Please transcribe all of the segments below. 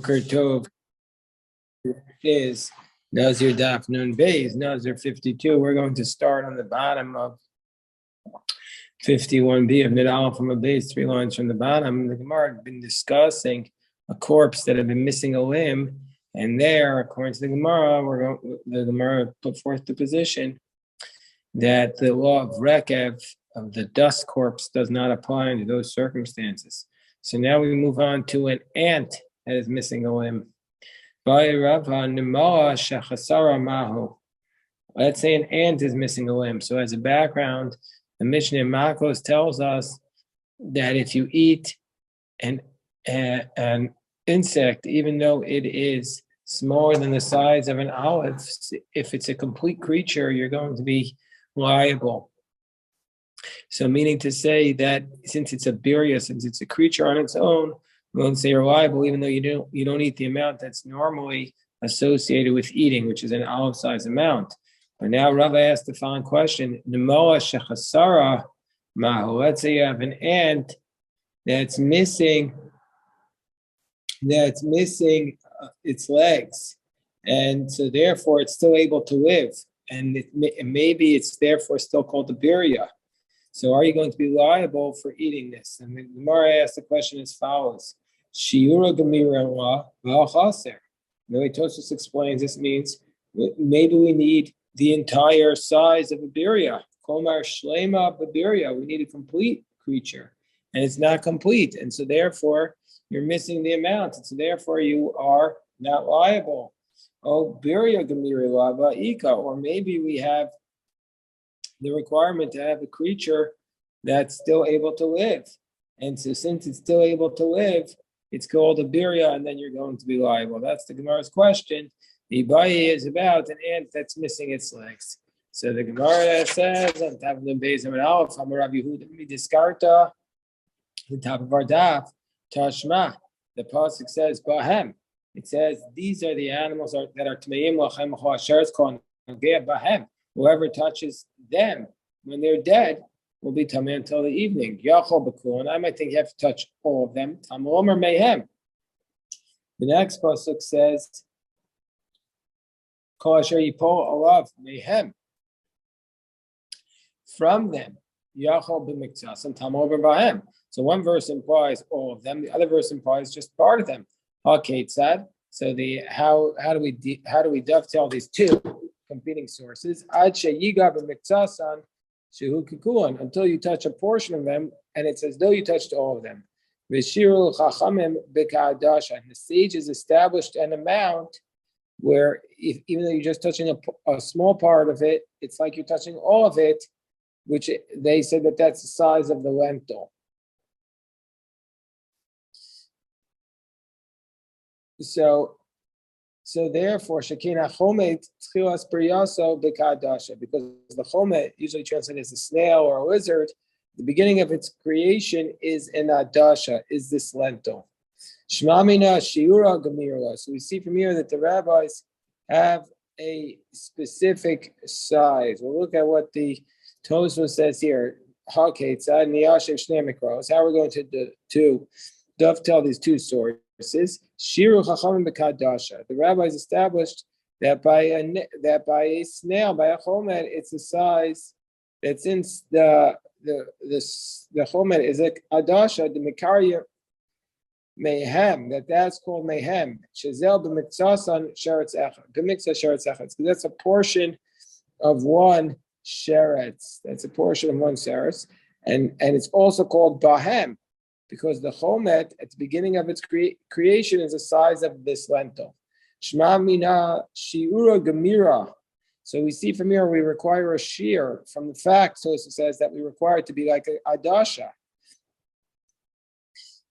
Boker Tov is Nazir Daf Nun Beis, Nazir 52. We're going to start on the bottom of 51b of Nidal from a base, 3 lines from the bottom. The Gemara had been discussing a corpse that had been missing a limb, and there, according to the Gemara, the Gemara put forth the position that the law of Rekev, of the dust corpse, does not apply under those circumstances. So now we move on to an ant that is missing a limb. Let's say an ant is missing a limb. So as a background, the Mishnah in Makos tells us that if you eat an insect, even though it is smaller than the size of an olive, if it's a complete creature, you're going to be liable. So meaning to say that since it's a birya, since it's a creature on its own, we're going to say you're liable even though you don't eat the amount that's normally associated with eating, which is an olive size amount. But now Rava asked the following question: let's say you have an ant that's missing its legs, and so therefore it's still able to live, and maybe it's therefore still called the birya. So are you going to be liable for eating this? And the Gemara asked the question as follows: Shiura Gemira V'al The way Tosfos explains, this means maybe we need the entire size of a birya. Kolmar Shlema Babirya. We need a complete creature, and it's not complete, and so therefore you're missing the amount, and so therefore you are not liable. Oh, birya Gemira Lava Ika, or maybe we have the requirement to have a creature that's still able to live. And so since it's still able to live, it's called a birya, and then you're going to be liable. That's the Gemara's question. The Ibai is about an ant that's missing its legs. So the Gemara says, on top of the base of an aleph, Amar Yehuda Midiskarta, the top of our daf, Tashma. The pasuk says, Bahem. It says, these are the animals that are Tmeim Lachem Chasharetz Kon Bahem. Whoever touches them when they're dead will be tamei until the evening. Yachol b'kulon. I might think you have to touch all of them. Tamol or mehem. The next pasuk says, Kol asher yipol alav mehem. From them, Yachol b'miktsas and tamol b'bahem. So one verse implies all of them. The other verse implies just part of them. HaKetzad. So how do we dovetail these two competing sources? Until you touch a portion of them, and it's as though you touched all of them. And the sages established an amount where even though you're just touching a small part of it, it's like you're touching all of it, which they said that's the size of the lentil. So therefore, Shekina Chomet Tchilas Peryaso Bekadasha, because the Chomet, usually translated as a snail or a lizard, the beginning of its creation is an Adasha, is this lentil. Shmamina Shiura Gamirla. So we see from here that the rabbis have a specific size. We'll look at what the Tosfos says here. How we're going to dovetail these two stories. Shiru Chachamim B'Kadasha. The rabbis established that by a snail, by a chomet, it's a size that since the chomet is a adasha, the Mekarya Mehem, that's called Mehem. Shazel b'miktsasan sheretz echad. B'miktsa sheretz echad. So that's a portion of one sheretz. That's a portion of one sheretz, and it's also called Bahem, because the chomet at the beginning of its creation is the size of this lentil. Shma mina shiura gemira. So we see from here we require a shear from the fact, so it says that we require it to be like a adasha.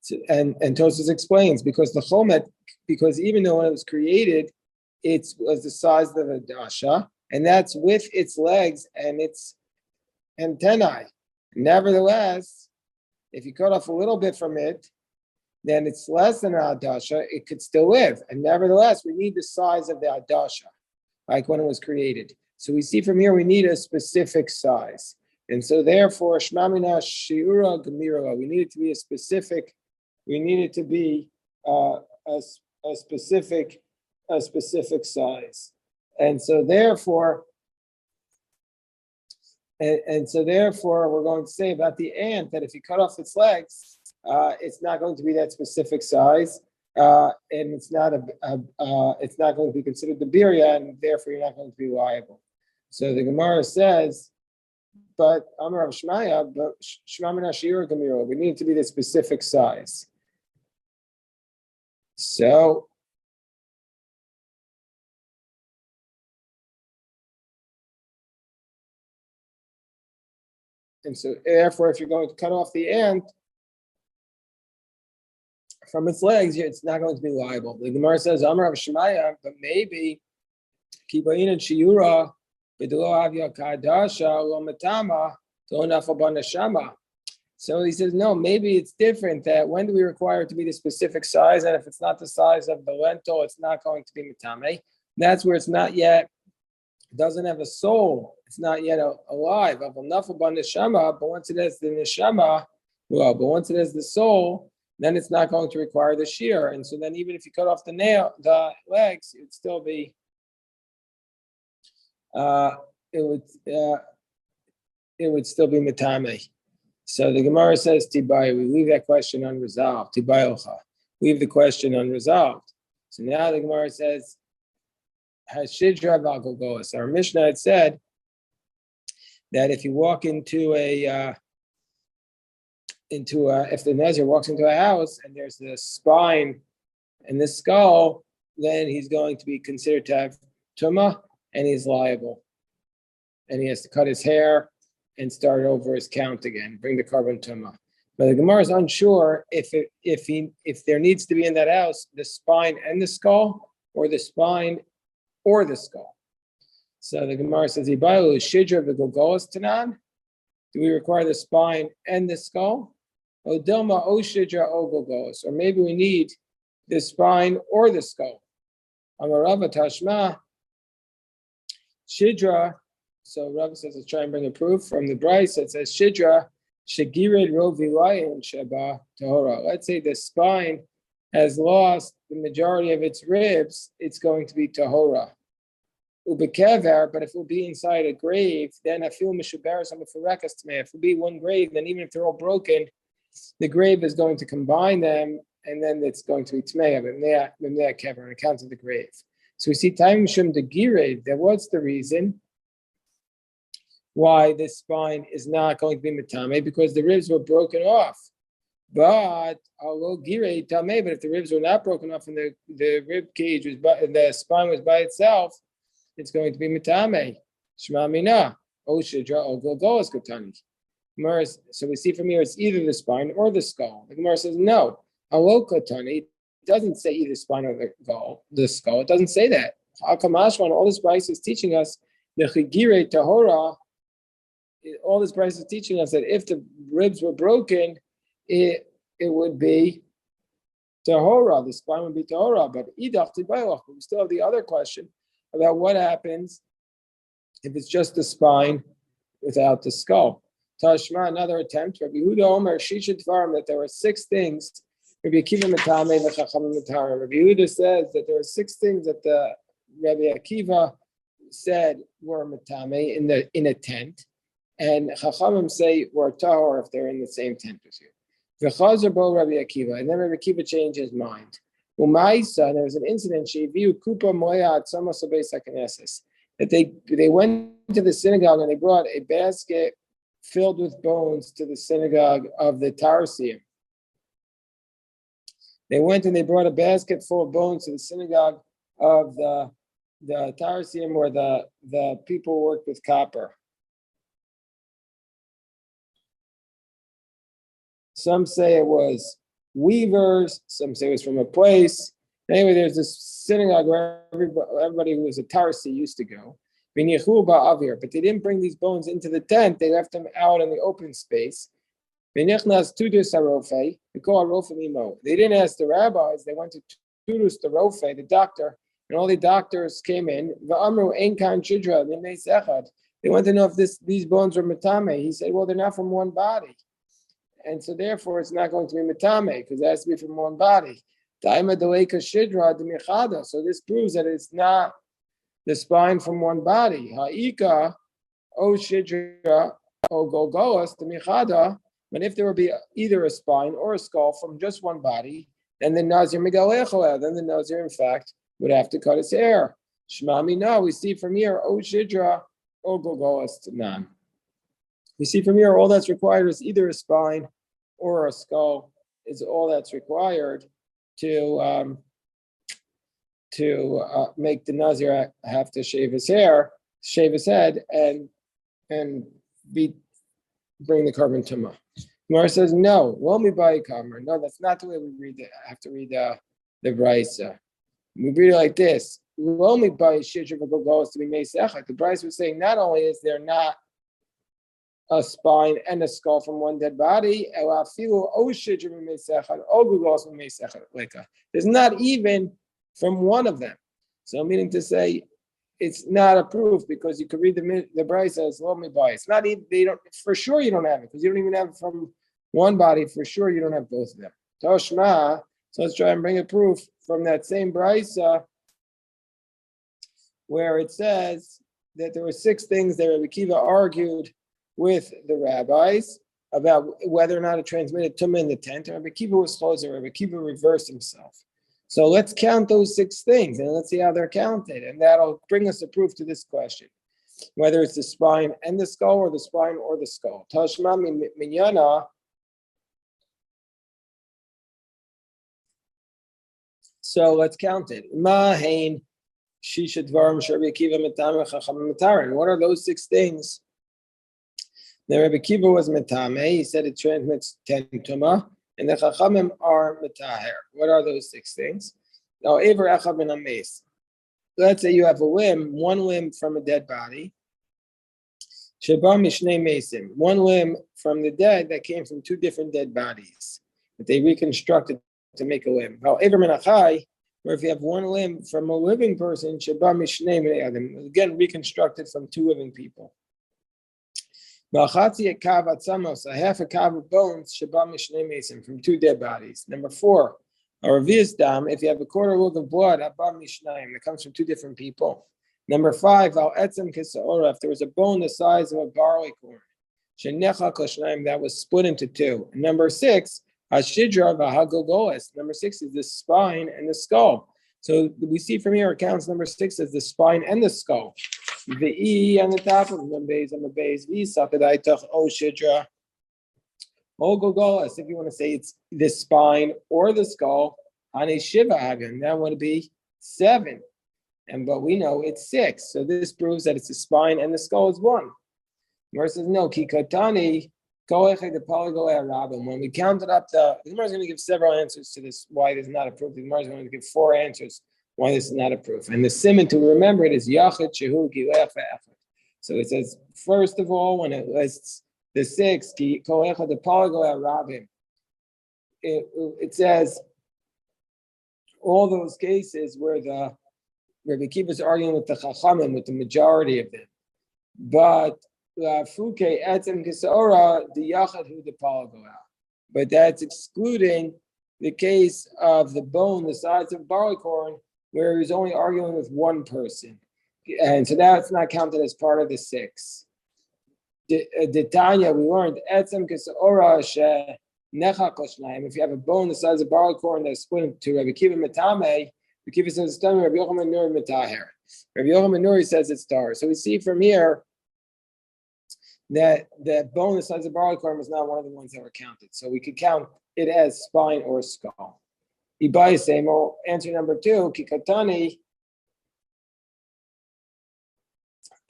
So, and Tosfos explains because the chomet, because even though when it was created, it was the size of a adasha, and that's with its legs and its antennae. Nevertheless, if you cut off a little bit from it, then it's less than an adasha. It could still live, and nevertheless, we need the size of the adasha, like when it was created. So we see from here we need a specific size, and so therefore, shmamina shiura gemira. We need it to be a specific. We need it to be a a specific size. And so therefore, we're going to say about the ant that if you cut off its legs, it's not going to be that specific size, and it's not it's not going to be considered the birya, and therefore you're not going to be liable. So the Gemara says, but Amar Shmaya, but Shmamina Shiur Gamiro, we need it to be the specific size. So therefore, if you're going to cut off the ant from its legs, it's not going to be liable. The Gemara says, Amar Shmaya, but maybe Kibayin and Shiura. So he says, no, maybe it's different, that when do we require it to be the specific size, and if it's not the size of the lentil, it's not going to be mitame. That's where it's not yet, doesn't have a soul, it's not yet alive. But once it has the neshama, but once it has the soul, then it's not going to require the shear. And so then even if you cut off the legs, it'd still be it would still be mitame. So the Gemara says, Tibai, we leave that question unresolved. Tibai, leave the question unresolved. So now the Gemara says, Hashidra Valgogos. Our Mishnah had said that if you walk if the Nazir walks into a house and there's the spine and the skull, then he's going to be considered to have tumah, and he's liable. And he has to cut his hair and start over his count again, bring the carbon tumah. But the Gemara is unsure if there needs to be in that house the spine and the skull, or the spine or the skull. So the Gemara says, Ibayu shidra v'golgolas tanan. Do we require the spine and the skull? O dilma o shidra o golgolas. Or maybe we need the spine or the skull. Amarava tashma shidra. So Rav says, let's try and bring a proof from the Bryce that says shidra shagired rovilayin sheba tahora. Let's say the spine has lost the majority of its ribs, it's going to be tahora. Ubekever, but if it will be inside a grave, then I feel mishuberes on the farekas tmei. If it will be one grave, then even if they're all broken, the grave is going to combine them, and then it's going to be tmei kever on account of the grave. So we see time shum de gired. That what's the reason why this spine is not going to be mitame? Because the ribs were broken off. But although gired tameh, but if the ribs were not broken off and the rib cage was the spine was by itself, it's going to be mitame. Shema mina. O shidra o golgolas kotani. So we see from here it's either the spine or the skull. The Gemara says no. Alo kotani. It doesn't say either spine or the skull. It doesn't say that. Hakamashwan, all this Bryce is teaching us the chigire tahora. All this Bryce is teaching us that if the ribs were broken, it would be tahora. The spine would be tahora. But idach tibayach. We still have the other question about what happens if it's just the spine without the skull. Tashma, another attempt. Rabbi Yehuda Omer Shisha Dvarim, that there were 6 things. Rabbi Akiva Matame v'Chachamim Matarim. Rabbi Yehuda says that there were 6 things that the Rabbi Akiva said were Matame in a tent, and Chachamim say were tahor if they're in the same tent with you. V'Chazer bo Rabbi Akiva, and then Rabbi Akiva changed his mind. Umaisa, there was an incident. Sheviu kupa moya atzamos beis haKnesses, that they went to the synagogue and they brought a basket filled with bones to the synagogue of the Tarsium. They went and they brought a basket full of bones to the synagogue of the Tarsium, where the people who worked with copper. Some say it was weavers, some say it was from a place. Anyway, there's this synagogue where everybody who was a Tarsi used to go. But they didn't bring these bones into the tent, they left them out in the open space. They didn't ask the rabbis, they went to Tudus the Rofe, the doctor, and all the doctors came in. They want to know if these bones were mitame. He said, well, they're not from one body. And so therefore it's not going to be mitame, because it has to be from one body. Daima deleka shidra demichada. So this proves that it's not the spine from one body. Ha'ika o shidra o golgoas demichada. But if there would be either a spine or a skull from just one body, then the Nazir megalechol. Then the Nazir, in fact, would have to cut his hair. Shmami, no, we see from here, O Shidra, O Golgoas Tanan. We see from here, all that's required is either a spine or a skull, is all that's required to make the Nazir have to shave his hair, shave his head, and bring the carbon tumah. Gemara says, no, Lomi Bayi Kamer. No, that's not the way we read it. I have to read the Brisa. We read it like this. Lomi Bayi Shidra V'Golgoas to be Meisechak. The Brisa was saying not only is there not a spine and a skull from one dead body, there's not even from one of them. So meaning to say, it's not a proof because you could read the Brisa as Lomi Bayi. It's not even, they don't, for sure you don't have it because you don't even have it from one body. For sure you don't have both of them. Toshma. So let's try and bring a proof from that same Brisa where it says that there were 6 things that Rabbi Akiva argued with the rabbis about whether or not it transmitted tumah in the tent. Rabbi Akiva was chozer. Rabbi Akiva reversed himself. So let's count those 6 things and let's see how they're counted. And that'll bring us a proof to this question, whether it's the spine and the skull or the spine or the skull. Tashma minyana. So let's count it. Mahain shisha dvarim Rabbi Akiva metame chacham metarin. What are those 6 things? The Rabbi Akiva was metame. He said it transmits 10 tumah. And the Chachamim are metaher. What are those 6 things? Now, Ever Echad Min HaMeis. Let's say you have a limb, one limb from a dead body. Sheba Mishnei Mesim. One limb from the dead that came from 2 different dead bodies that they reconstructed to make a limb. Now, Ever Min HaChai, where if you have one limb from a living person, Sheba Mishnei Min Adam, again reconstructed from 2 living people. A half a kav of bones from 2 dead bodies. Number 4, a revius dam, if you have a quarter load of blood, that comes from 2 different people. Number 5, al etzem kisaora, if there was a bone the size of a barley corn, that was split into 2. And number 6, hashidra v'hagogoes. Number 6 is the spine and the skull. So we see from here, accounts number 6 is the spine and the skull. The E on the top of the base on the base. V sapadaitach o shidra. O gogolas. If you want to say it's the spine or the skull, hane shiva hagan. That would be 7. But we know it's 6. So this proves that it's the spine and the skull is 1. Gemara says no. Kikatani koechad the polygoa rabim. When we counted up the Gemara is going to give several answers to this. Why this is not approved. The Gemara is going to give 4 answers why this is not a proof. And the simon to remember it is Yachid Shehu Gilech Ve'echad. So it says, first of all, when it lists the 6, Ki Koecha the Polygoa Rabim, it says all those cases where the Rabbi Akiva is arguing with the Chachamim, with the majority of them. But Fuke Etzem Kisaora, the Yachid Hu the Polygoa. But that's excluding the case of the bone the size of barley corn, where he's only arguing with one person. And so that's not counted as part of the 6. The Tanya, we learned, Etzem Kisaora She Necha Koshnaim. If you have a bone the size of barley corn that's split into Rabbi Akiva Metame, Rabbi Akiva says it's done, Rabbi Yochanan Nuri Metaher. Rabbi Yochanan Nuri says it's tar. So we see from here that the bone the size of barley corn was not one of the ones that were counted. So we could count it as spine or skull. Ibai Semo, answer number 2, Kikatani,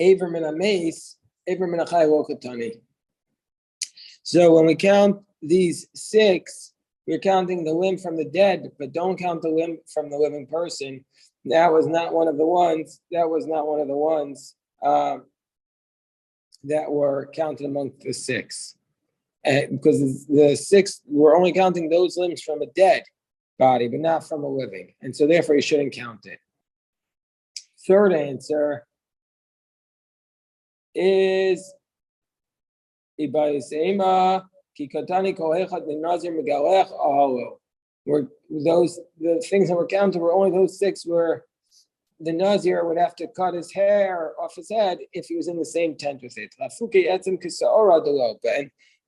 Aver Min HaMeis, Aver Min HaChai Lokatani. So when we count these 6, we're counting the limb from the dead, but don't count the limb from the living person. That was not one of the ones that were counted among the 6. Because the 6, we're only counting those limbs from a dead body, but not from a living. And so therefore you shouldn't count it. Third answer is Ibayisema Kikatani Koechad Nazir Megalech Ahalo. were the things that were counted were only those 6 where the Nazir would have to cut his hair off his head if he was in the same tent with it. And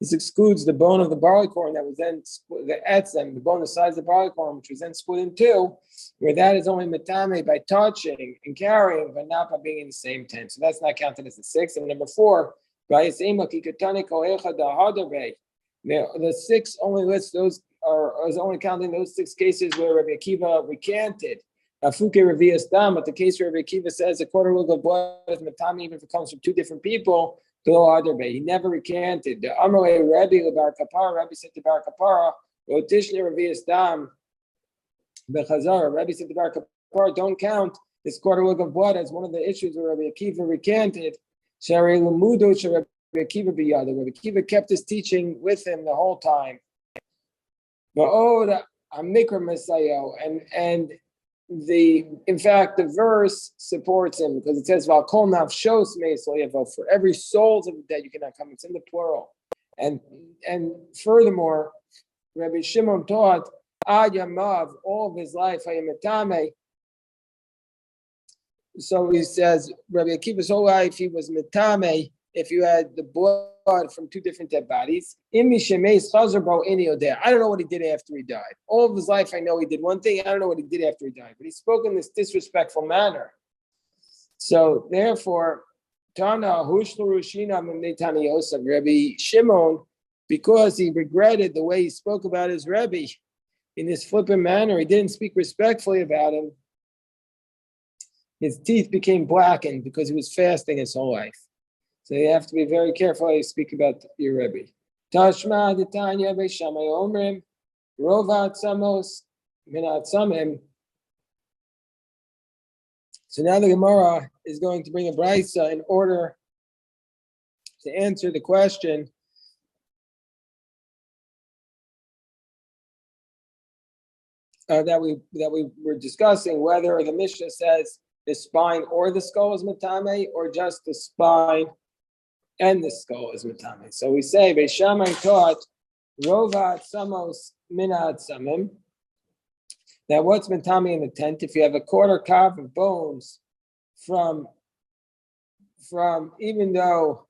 this excludes the bone of the barley corn that was then the etzem, the bone the size of the barley corn, which was then split in 2, where that is only metame by touching and carrying, but not by being in the same tent. So that's not counted as the 6. And number 4, the 6 only lists those, or is only counting those 6 cases where Rabbi Akiva recanted. But the case where Rabbi Akiva says a quarter look of blood is matami, even if it comes from 2 different people, he never recanted. The Amalei Rabbi Bar Kapara, Rabbi said to Bar Kapara, Rabbi said to Bar Kapara, don't count this quarter look of blood as one of the issues where Rabbi Akiva recanted. Rabbi Akiva kept his teaching with him the whole time. And in fact, the verse supports him because it says, for every soul of the dead you cannot come. It's in the plural. And furthermore, Rabbi Shimon taught, all of his life, so he says, Rabbi Akiva's whole life, he was metame if you had the blood from 2 different dead bodies. I don't know what he did after he died. All of his life, I know he did one thing. I don't know what he did after he died. But he spoke in this disrespectful manner. So therefore, Rabbi Shimon, because he regretted the way he spoke about his Rebbe in this flippant manner, he didn't speak respectfully about him. His teeth became blackened because he was fasting his whole life. So you have to be very careful how you speak about your Rebbe. Tashma d'tanya be'shamai omrim rovat samos minat samim. So now the Gemara is going to bring a brisa in order to answer the question that we were discussing, whether the Mishnah says the spine or the skull is matame, or just the spine and the skull is matame. So we say Beis Shammai taught rovat samos minat samim, that what's matame in the tent, if you have a quarter kav of bones from even though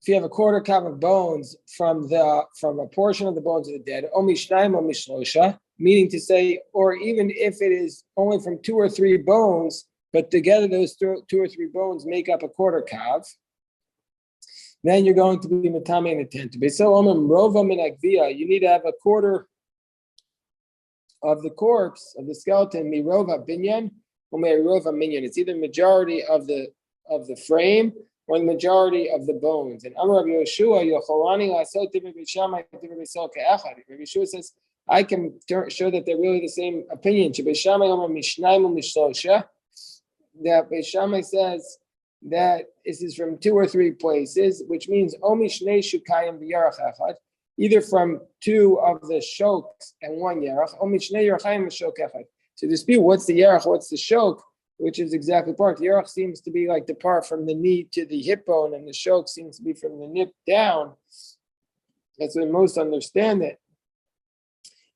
if you have a quarter kav of bones from a portion of the bones of the dead, omishnaim omishlosha, meaning to say, or even if it is only from 2 or 3 bones, but together those 2 or 3 bones make up a quarter kav, then you're going to be matame in the tent. You need to have a quarter of the corpse, of the skeleton, mirova binyan or mirova minyan. It's either majority of the frame or the majority of the bones. And Amar Rabbi Yeshua, Rabbi Yeshua says, I can show that they're really the same opinion. That Beis Shammai says that this is from 2 or 3 places, which means either from 2 of the shoks and 1 yarach, to dispute what's the yarach, what's the shok, which is exactly part. The yarach seems to be like the part from the knee to the hip bone, and the shok seems to be from the nip down. That's what most understand it.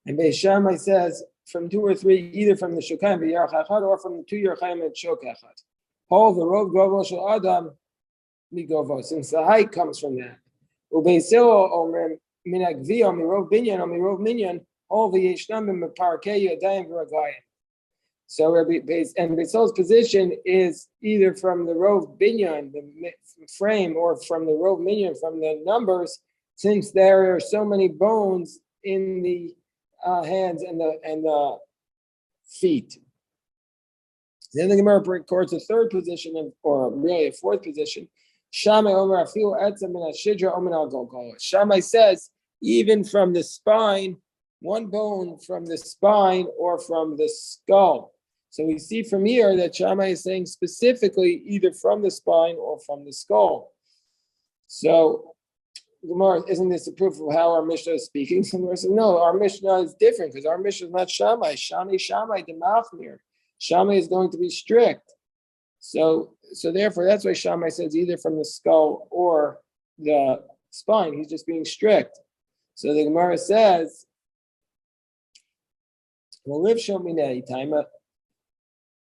And Beis Shammai says from 2 or 3, either from the shokayim v'yarach echad or from the 2 yarachayim and shok echad. All the rov govo shel adam migovo, since the height comes from that. Ubeisilo omrim minagvio mirov binyan or mirov minyan all the yeshnam meparkei yadayim v'raglayim. So Beisil's position is either from the rov binyan, the frame, or from the rov minyan, from the numbers, since there are so many bones in the hands and the feet. Then the Gemara records a 3rd position, or really a 4th position. Shammai Omer Afilu Etzem Min HaShidra Omen Al Golgola. Shammai says even from the spine, 1 bone from the spine or from the skull. So we see from here that Shammai is saying specifically either from the spine or from the skull. So Gemara, isn't this a proof of how our Mishnah is speaking? Some Gemara says, no, our Mishnah is different because our Mishnah is not Shammai. Shammai de Machmir. Shammai is going to be strict. So therefore, that's why Shammai says either from the skull or the spine. He's just being strict. So the Gemara says, well, live shominei, time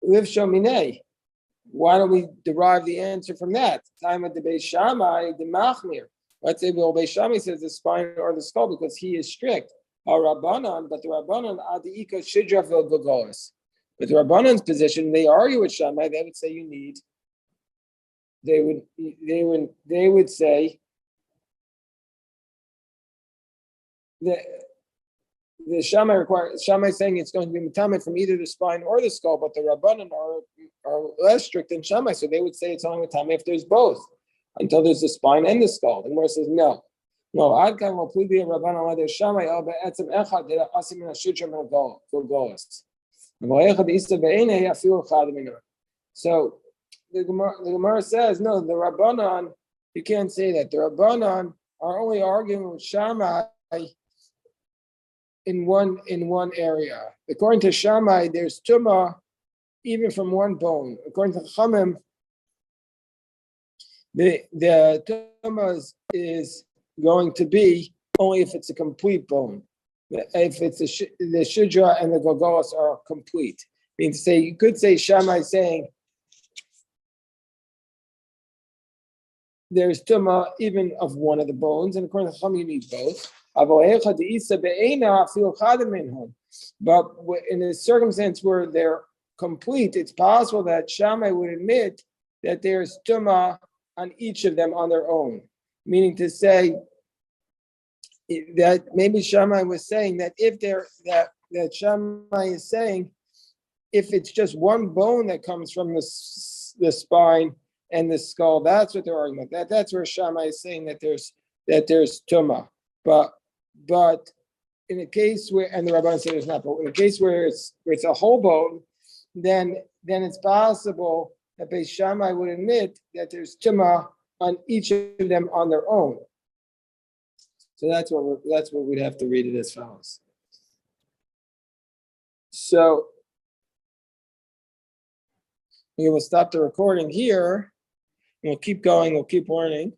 live shominei. Why don't we derive the answer from that? Time of the Beis Shammai, the Machmir. Let's say Beis Shammai says the spine or the skull because he is strict. Rabbanan, but the Rabbanan Adiika Shidra vel Gogolis. But the Rabbanan's position, they argue with Shammai. They would say you need. They would say that the Shammai is saying it's going to be mitamed from either the spine or the skull, but the Rabbanan are less strict than Shammai, so they would say it's only mitamed if there's both, until there's the spine and the skull. The Gemara says no. Ad kan lo plidi Rabbanan la Shammai el be'etzem echad de asim min hashudra min golos. So the Gemara says no. The Rabbanan, you can't say that. The Rabbanan are only arguing with Shammai in one area. According to Shammai, there's tumah even from one bone. According to Chamim, the tumah is going to be only if it's a complete bone. If it's the shidra and the gogolos are complete. I mean, to say you could say Shammai saying there's tumah even of one of the bones, and according to Chamim, you need both. But in a circumstance where they're complete, it's possible that Shammai would admit that there's tumah on each of them on their own. Meaning to say that maybe Shammai was saying that if that Shammai is saying if it's just one bone that comes from the spine and the skull, that's what they're arguing about. That's where Shammai is saying that there's tumah. But in a case where, and the Rabban said there's not, but in a case where it's a whole bone, then it's possible that Beis Shammai would admit that there's tumah on each of them on their own. So that's what we'd have to read it as follows. So we will stop the recording here. We'll keep going. We'll keep learning.